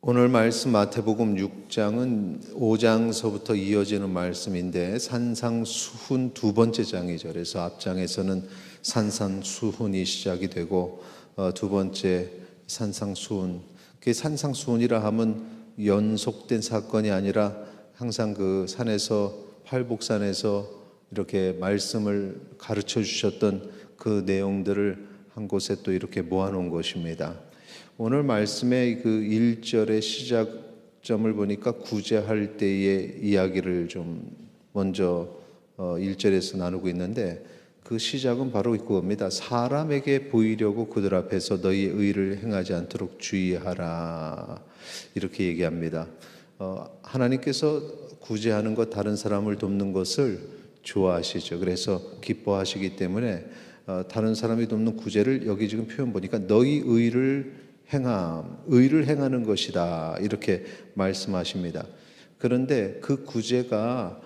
오늘 말씀 마태복음 6장은 5장서부터 이어지는 말씀인데 산상수훈 두 번째 장이죠. 그래서 앞장에서는 산상수훈이 시작이 되고 두 번째 산상수훈. 그 산상수훈이라 하면 연속된 사건이 아니라 항상 그 산에서 팔복산에서 이렇게 말씀을 가르쳐 주셨던 그 내용들을 한 곳에 또 이렇게 모아놓은 것입니다. 오늘 말씀의 그 1절의 시작점을 보니까 구제할 때의 이야기를 좀 먼저 1절에서 나누고 있는데 그 시작은 바로 그겁니다. 사람에게 보이려고 그들 앞에서 너희의 의를 행하지 않도록 주의하라, 이렇게 얘기합니다. 하나님께서 구제하는 것, 다른 사람을 돕는 것을 좋아하시죠. 그래서 기뻐하시기 때문에 다른 사람이 돕는 구제를 여기 지금 표현 보니까 너희 의를 행하는 것이다, 이렇게 말씀하십니다. 그런데 그 구제가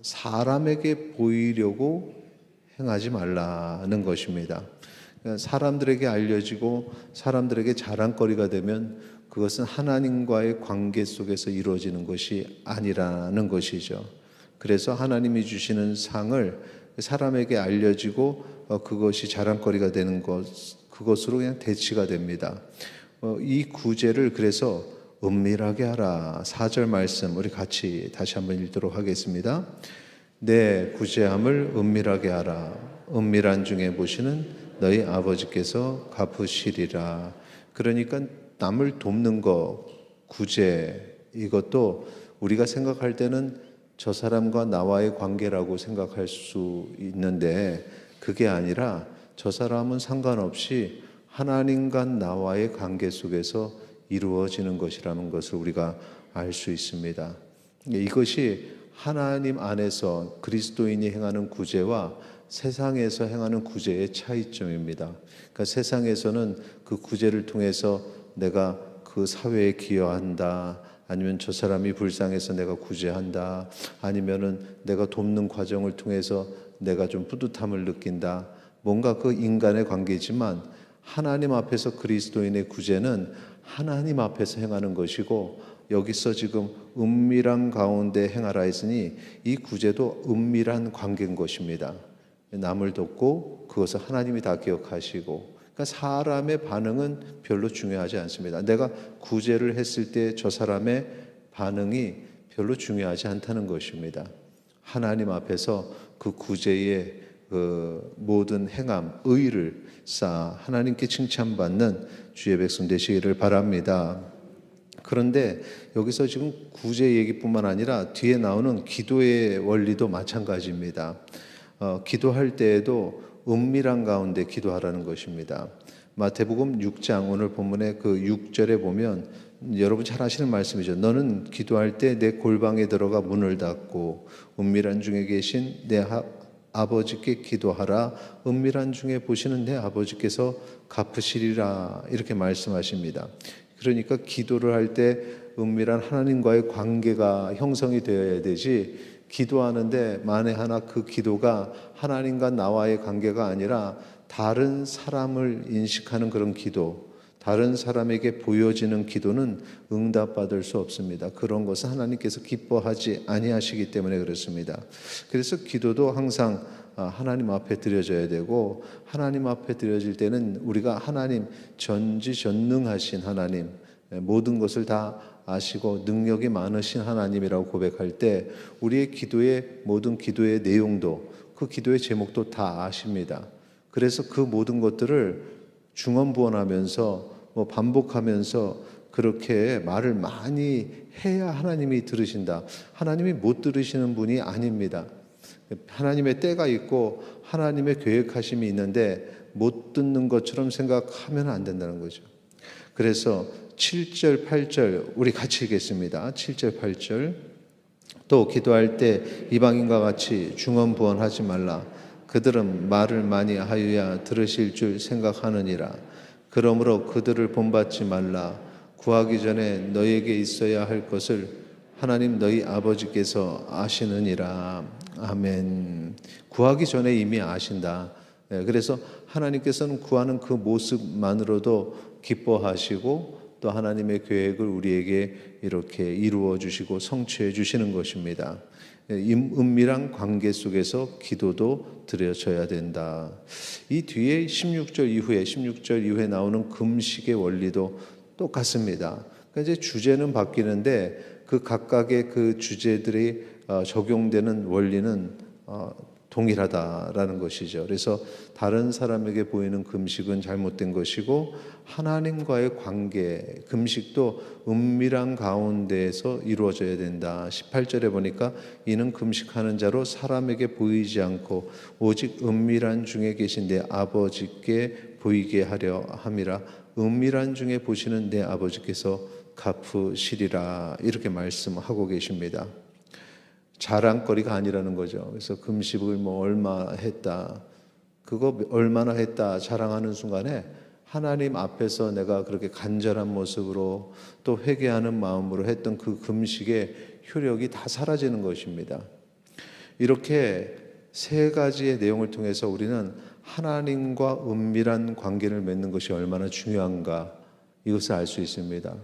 사람에게 보이려고 행하지 말라는 것입니다. 사람들에게 알려지고 사람들에게 자랑거리가 되면 그것은 하나님과의 관계 속에서 이루어지는 것이 아니라는 것이죠. 그래서 하나님이 주시는 상을 사람에게 알려지고 그것이 자랑거리가 되는 그것으로 그냥 대치가 됩니다. 이 구제를 그래서 은밀하게 하라. 4절 말씀 우리 같이 다시 한번 읽도록 하겠습니다. 내 구제함을 은밀하게 하라. 은밀한 중에 보시는 너희 아버지께서 갚으시리라. 그러니까 남을 돕는 거, 구제, 이것도 우리가 생각할 때는 저 사람과 나와의 관계라고 생각할 수 있는데 그게 아니라 저 사람은 상관없이 하나님과 나와의 관계 속에서 이루어지는 것이라는 것을 우리가 알 수 있습니다. 이것이 하나님 안에서 그리스도인이 행하는 구제와 세상에서 행하는 구제의 차이점입니다. 그러니까 세상에서는 그 구제를 통해서 내가 그 사회에 기여한다, 아니면 저 사람이 불쌍해서 내가 구제한다, 아니면은 내가 돕는 과정을 통해서 내가 좀 뿌듯함을 느낀다, 뭔가 그 인간의 관계지만 하나님 앞에서 그리스도인의 구제는 하나님 앞에서 행하는 것이고, 여기서 지금 은밀한 가운데 행하라 했으니 이 구제도 은밀한 관계인 것입니다. 남을 돕고 그것을 하나님이 다 기억하시고, 그러니까 사람의 반응은 별로 중요하지 않습니다. 내가 구제를 했을 때 저 사람의 반응이 별로 중요하지 않다는 것입니다. 하나님 앞에서 그 구제의 그 모든 행함, 의를 쌓아 하나님께 칭찬받는 주의 백성 되시기를 바랍니다. 그런데 여기서 지금 구제 얘기뿐만 아니라 뒤에 나오는 기도의 원리도 마찬가지입니다. 기도할 때에도 은밀한 가운데 기도하라는 것입니다. 마태복음 6장 오늘 본문의 그 6절에 보면 여러분 잘 아시는 말씀이죠. 너는 기도할 때 내 골방에 들어가 문을 닫고 은밀한 중에 계신 내 아버지께 기도하라. 은밀한 중에 보시는 내 아버지께서 갚으시리라, 이렇게 말씀하십니다. 그러니까 기도를 할 때 은밀한 하나님과의 관계가 형성이 되어야 되지, 기도하는데 만에 하나 그 기도가 하나님과 나와의 관계가 아니라 다른 사람을 인식하는 그런 기도, 다른 사람에게 보여지는 기도는 응답받을 수 없습니다. 그런 것은 하나님께서 기뻐하지 아니하시기 때문에 그렇습니다. 그래서 기도도 항상 하나님 앞에 드려져야 되고, 하나님 앞에 드려질 때는 우리가 하나님, 전지전능하신 하나님, 모든 것을 다 아시고 능력이 많으신 하나님이라고 고백할 때 우리의 기도의 모든 기도의 내용도, 그 기도의 제목도 다 아십니다. 그래서 그 모든 것들을 중언부언하면서 반복하면서 그렇게 말을 많이 해야 하나님이 들으신다. 하나님이 못 들으시는 분이 아닙니다. 하나님의 때가 있고 하나님의 계획하심이 있는데 못 듣는 것처럼 생각하면 안 된다는 거죠. 그래서 7절, 8절 우리 같이 읽겠습니다. 7절, 8절. 또 기도할 때 이방인과 같이 중언부언하지 말라. 그들은 말을 많이 하여야 들으실 줄 생각하느니라. 그러므로 그들을 본받지 말라. 구하기 전에 너에게 있어야 할 것을 하나님 너희 아버지께서 아시느니라. 아멘. 구하기 전에 이미 아신다. 그래서 하나님께서는 구하는 그 모습만으로도 기뻐하시고 또 하나님의 계획을 우리에게 이렇게 이루어 주시고 성취해 주시는 것입니다. 은밀한 관계 속에서 기도도 드려져야 된다. 이 뒤에 16절 이후에 나오는 금식의 원리도 똑같습니다. 그러니까 이제 주제는 바뀌는데 그 각각의 그 주제들이 적용되는 원리는 동일하다라는 것이죠. 그래서 다른 사람에게 보이는 금식은 잘못된 것이고 하나님과의 관계, 금식도 은밀한 가운데에서 이루어져야 된다. 18절에 보니까 이는 금식하는 자로 사람에게 보이지 않고 오직 은밀한 중에 계신 내 아버지께 보이게 하려 함이라. 은밀한 중에 보시는 내 아버지께서 갚으시리라. 이렇게 말씀하고 계십니다. 자랑거리가 아니라는 거죠. 그래서 금식을 얼마 했다, 그거 얼마나 했다 자랑하는 순간에 하나님 앞에서 내가 그렇게 간절한 모습으로 또 회개하는 마음으로 했던 그 금식의 효력이 다 사라지는 것입니다. 이렇게 세 가지의 내용을 통해서 우리는 하나님과 은밀한 관계를 맺는 것이 얼마나 중요한가 이것을 알 수 있습니다.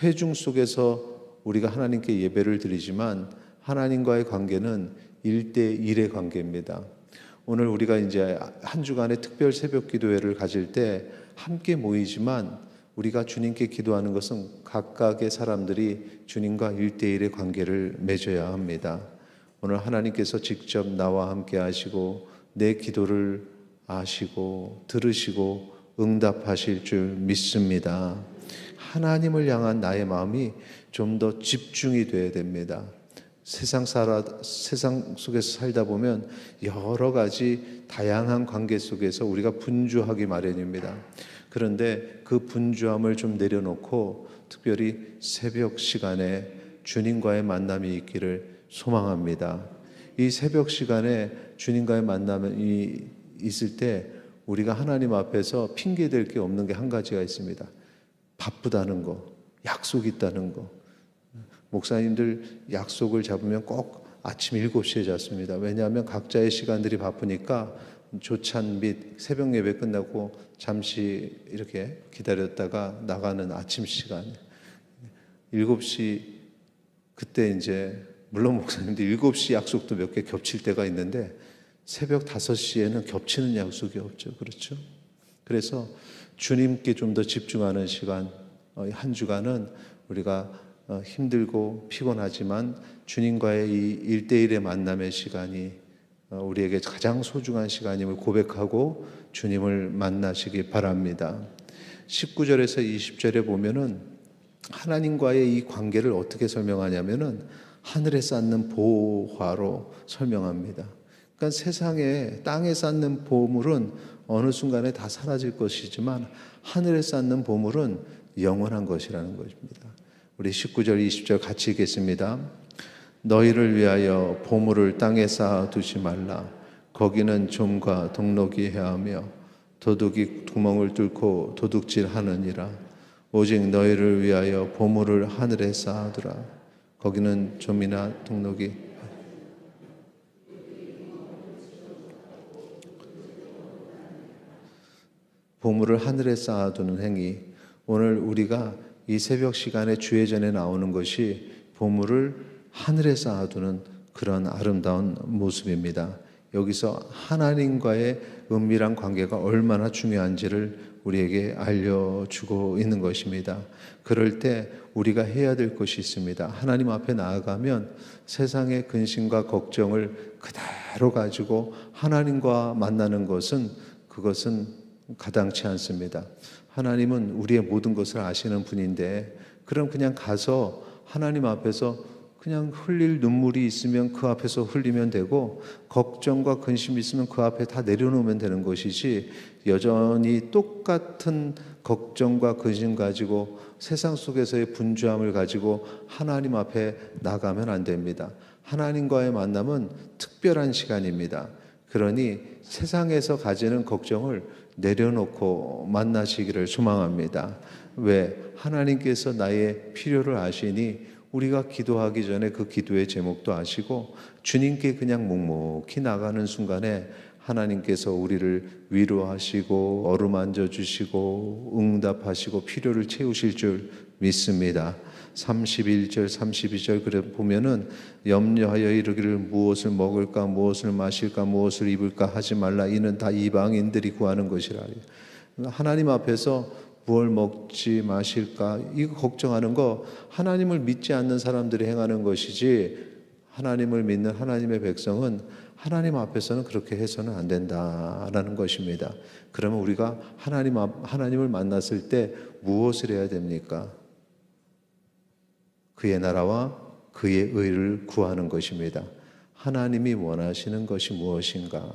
회중 속에서 우리가 하나님께 예배를 드리지만 하나님과의 관계는 1대1의 관계입니다. 오늘 우리가 이제 한 주간의 특별 새벽 기도회를 가질 때 함께 모이지만 우리가 주님께 기도하는 것은 각각의 사람들이 주님과 1대1의 관계를 맺어야 합니다. 오늘 하나님께서 직접 나와 함께 하시고 내 기도를 아시고 들으시고 응답하실 줄 믿습니다. 하나님을 향한 나의 마음이 좀 더 집중이 돼야 됩니다. 세상 속에서 살다 보면 여러 가지 다양한 관계 속에서 우리가 분주하기 마련입니다. 그런데 그 분주함을 좀 내려놓고 특별히 새벽 시간에 주님과의 만남이 있기를 소망합니다. 이 새벽 시간에 주님과의 만남이 있을 때 우리가 하나님 앞에서 핑계댈 게 없는 게 한 가지가 있습니다. 바쁘다는 거, 약속이 있다는 거. 목사님들 약속을 잡으면 꼭 아침 7시에 잡습니다. 왜냐하면 각자의 시간들이 바쁘니까 조찬 및 새벽 예배 끝나고 잠시 이렇게 기다렸다가 나가는 아침 시간 7시, 그때 이제 물론 목사님들 7시 약속도 몇 개 겹칠 때가 있는데 새벽 5시에는 겹치는 약속이 없죠. 그렇죠? 그래서 주님께 좀 더 집중하는 시간, 한 주간은 우리가 힘들고 피곤하지만 주님과의 이 1대1의 만남의 시간이 우리에게 가장 소중한 시간임을 고백하고 주님을 만나시기 바랍니다. 19절에서 20절에 보면은 하나님과의 이 관계를 어떻게 설명하냐면은 하늘에 쌓는 보화로 설명합니다. 그러니까 세상에 땅에 쌓는 보물은 어느 순간에 다 사라질 것이지만 하늘에 쌓는 보물은 영원한 것이라는 것입니다. 우리 19절 20절 같이 읽겠습니다. 너희를 위하여 보물을 땅에 쌓아 두지 말라. 거기는 좀과 동록이 해하며 도둑이 구멍을 뚫고 도둑질하느니라. 오직 너희를 위하여 보물을 하늘에 쌓아두라. 거기는 좀이나 동록이 보물을 하늘에 쌓아두는 행위. 오늘 우리가 이 새벽 시간에 주회전에 나오는 것이 보물을 하늘에 쌓아두는 그런 아름다운 모습입니다. 여기서 하나님과의 은밀한 관계가 얼마나 중요한지를 우리에게 알려주고 있는 것입니다. 그럴 때 우리가 해야 될 것이 있습니다. 하나님 앞에 나아가면 세상의 근심과 걱정을 그대로 가지고 하나님과 만나는 것은 그것은 가당치 않습니다. 하나님은 우리의 모든 것을 아시는 분인데 그럼 그냥 가서 하나님 앞에서 그냥 흘릴 눈물이 있으면 그 앞에서 흘리면 되고 걱정과 근심이 있으면 그 앞에 다 내려놓으면 되는 것이지 여전히 똑같은 걱정과 근심 가지고 세상 속에서의 분주함을 가지고 하나님 앞에 나가면 안 됩니다. 하나님과의 만남은 특별한 시간입니다. 그러니 세상에서 가지는 걱정을 내려놓고 만나시기를 소망합니다. 왜? 하나님께서 나의 필요를 아시니 우리가 기도하기 전에 그 기도의 제목도 아시고 주님께 그냥 묵묵히 나가는 순간에 하나님께서 우리를 위로하시고 어루만져 주시고 응답하시고 필요를 채우실 줄 믿습니다. 31절 32절 그래 보면은 염려하여 이르기를 무엇을 먹을까 무엇을 마실까 무엇을 입을까 하지 말라 이는 다 이방인들이 구하는 것이라. 하나님 앞에서 무엇을 먹지 마실까 이거 걱정하는 거 하나님을 믿지 않는 사람들이 행하는 것이지, 하나님을 믿는 하나님의 백성은 하나님 앞에서는 그렇게 해서는 안 된다라는 것입니다. 그러면 우리가 하나님을 만났을 때 무엇을 해야 됩니까? 그의 나라와 그의 의를 구하는 것입니다. 하나님이 원하시는 것이 무엇인가?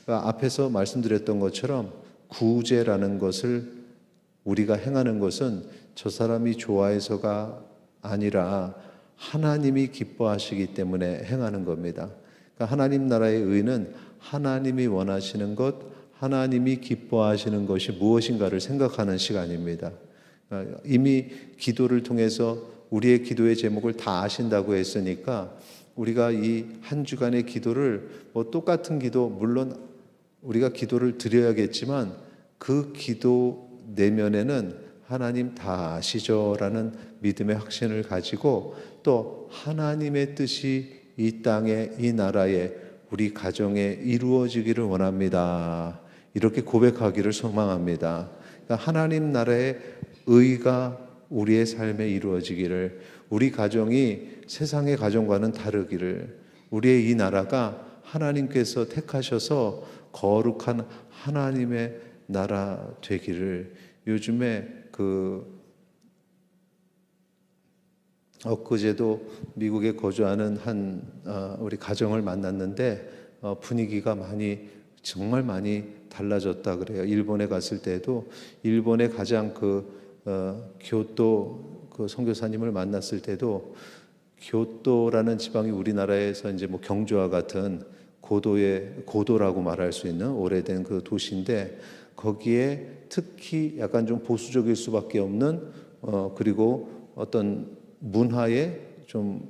앞에서 말씀드렸던 것처럼 구제라는 것을 우리가 행하는 것은 저 사람이 좋아해서가 아니라 하나님이 기뻐하시기 때문에 행하는 겁니다. 그러니까 하나님 나라의 의는 하나님이 원하시는 것, 하나님이 기뻐하시는 것이 무엇인가를 생각하는 시간입니다. 이미 기도를 통해서 우리의 기도의 제목을 다 아신다고 했으니까 우리가 이 한 주간의 기도를 똑같은 기도, 물론 우리가 기도를 드려야겠지만 그 기도 내면에는 하나님 다 아시죠라는 믿음의 확신을 가지고 또 하나님의 뜻이 이 땅에 이 나라에 우리 가정에 이루어지기를 원합니다. 이렇게 고백하기를 소망합니다. 그러니까 하나님 나라의 의가 우리의 삶에 이루어지기를, 우리 가정이 세상의 가정과는 다르기를, 우리의 이 나라가 하나님께서 택하셔서 거룩한 하나님의 나라 되기를. 요즘에 엊그제도 미국에 거주하는 우리 가정을 만났는데 분위기가 정말 많이 달라졌다 그래요. 일본에 갔을 때도 일본의 가장 교토 선교사님을 만났을 때도 교토라는 지방이 우리나라에서 이제 경주와 같은 고도라고 말할 수 있는 오래된 그 도시인데, 거기에 특히 약간 좀 보수적일 수밖에 없는 그리고 어떤 문화에 좀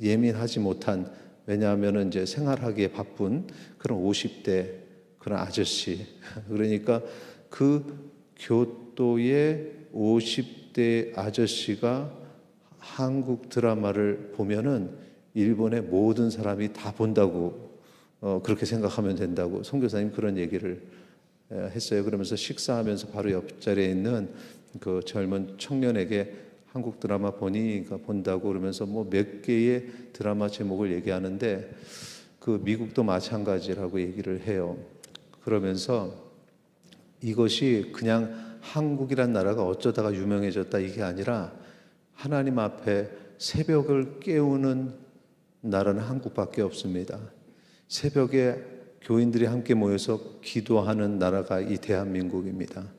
예민하지 못한, 왜냐하면 이제 생활하기에 바쁜 그런 50대 그런 아저씨, 그러니까 그 교토의 50대 아저씨가 한국 드라마를 보면은 일본의 모든 사람이 다 본다고 그렇게 생각하면 된다고 선교사님 그런 얘기를 했어요. 그러면서 식사하면서 바로 옆자리에 있는 그 젊은 청년에게 한국 드라마 본다고 그러면서 몇 개의 드라마 제목을 얘기하는데 그 미국도 마찬가지라고 얘기를 해요. 그러면서 이것이 그냥 한국이란 나라가 어쩌다가 유명해졌다 이게 아니라 하나님 앞에 새벽을 깨우는 나라는 한국밖에 없습니다. 새벽에 교인들이 함께 모여서 기도하는 나라가 이 대한민국입니다.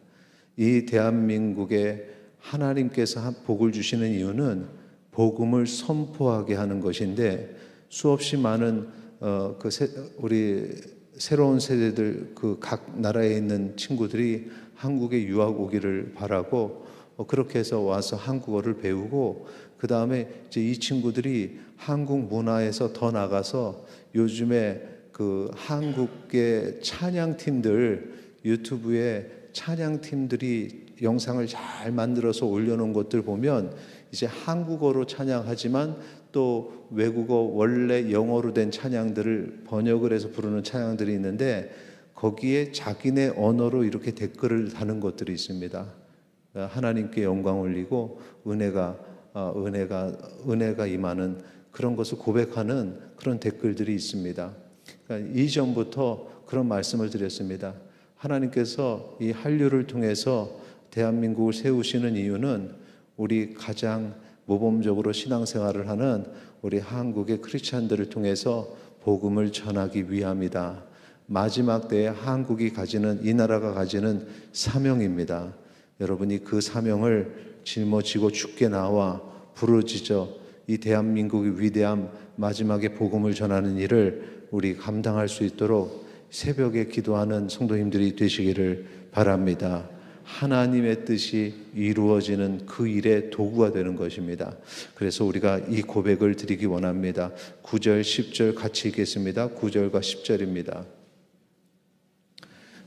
이 대한민국에 하나님께서 복을 주시는 이유는 복음을 선포하게 하는 것인데, 수없이 많은 우리 새로운 세대들 각 나라에 있는 친구들이 한국에 유학 오기를 바라고 그렇게 해서 와서 한국어를 배우고, 그 다음에 이제 이 친구들이 한국 문화에서 더 나가서 요즘에 한국의 찬양팀들, 유튜브에 찬양팀들이 영상을 잘 만들어서 올려놓은 것들 보면 이제 한국어로 찬양하지만 또 외국어 원래 영어로 된 찬양들을 번역을 해서 부르는 찬양들이 있는데 거기에 자기네 언어로 이렇게 댓글을 다는 것들이 있습니다. 하나님께 영광 올리고 은혜가 임하는 그런 것을 고백하는 그런 댓글들이 있습니다. 그러니까 이전부터 그런 말씀을 드렸습니다. 하나님께서 이 한류를 통해서 대한민국을 세우시는 이유는 우리 가장 모범적으로 신앙생활을 하는 우리 한국의 크리스찬들을 통해서 복음을 전하기 위함이다. 마지막 때에 한국이 가지는, 이 나라가 가지는 사명입니다. 여러분이 그 사명을 짊어지고 죽게 나와 부르짖어 이 대한민국의 위대함, 마지막에 복음을 전하는 일을 우리 감당할 수 있도록 새벽에 기도하는 성도님들이 되시기를 바랍니다. 하나님의 뜻이 이루어지는 그 일의 도구가 되는 것입니다. 그래서 우리가 이 고백을 드리기 원합니다. 9절, 10절 같이 읽겠습니다. 9절과 10절입니다.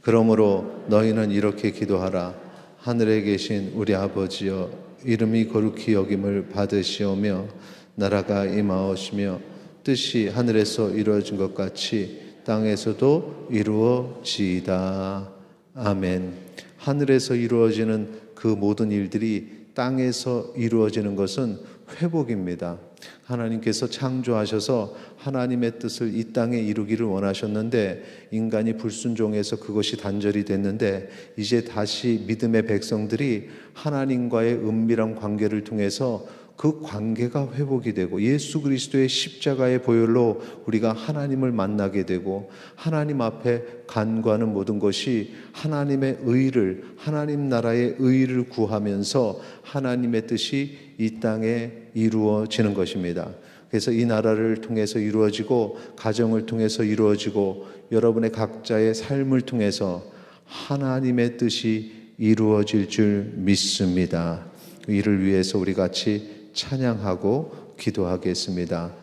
그러므로 너희는 이렇게 기도하라. 하늘에 계신 우리 아버지여, 이름이 거룩히 여김을 받으시오며 나라가 임하오시며 뜻이 하늘에서 이루어진 것 같이 땅에서도 이루어지이다. 아멘. 하늘에서 이루어지는 그 모든 일들이 땅에서 이루어지는 것은 회복입니다. 하나님께서 창조하셔서 하나님의 뜻을 이 땅에 이루기를 원하셨는데 인간이 불순종해서 그것이 단절이 됐는데 이제 다시 믿음의 백성들이 하나님과의 은밀한 관계를 통해서 그 관계가 회복이 되고 예수 그리스도의 십자가의 보혈로 우리가 하나님을 만나게 되고 하나님 앞에 간구하는 모든 것이 하나님의 의를, 하나님 나라의 의를 구하면서 하나님의 뜻이 이 땅에 이루어지는 것입니다. 그래서 이 나라를 통해서 이루어지고 가정을 통해서 이루어지고 여러분의 각자의 삶을 통해서 하나님의 뜻이 이루어질 줄 믿습니다. 이를 위해서 우리 같이 찬양하고 기도하겠습니다.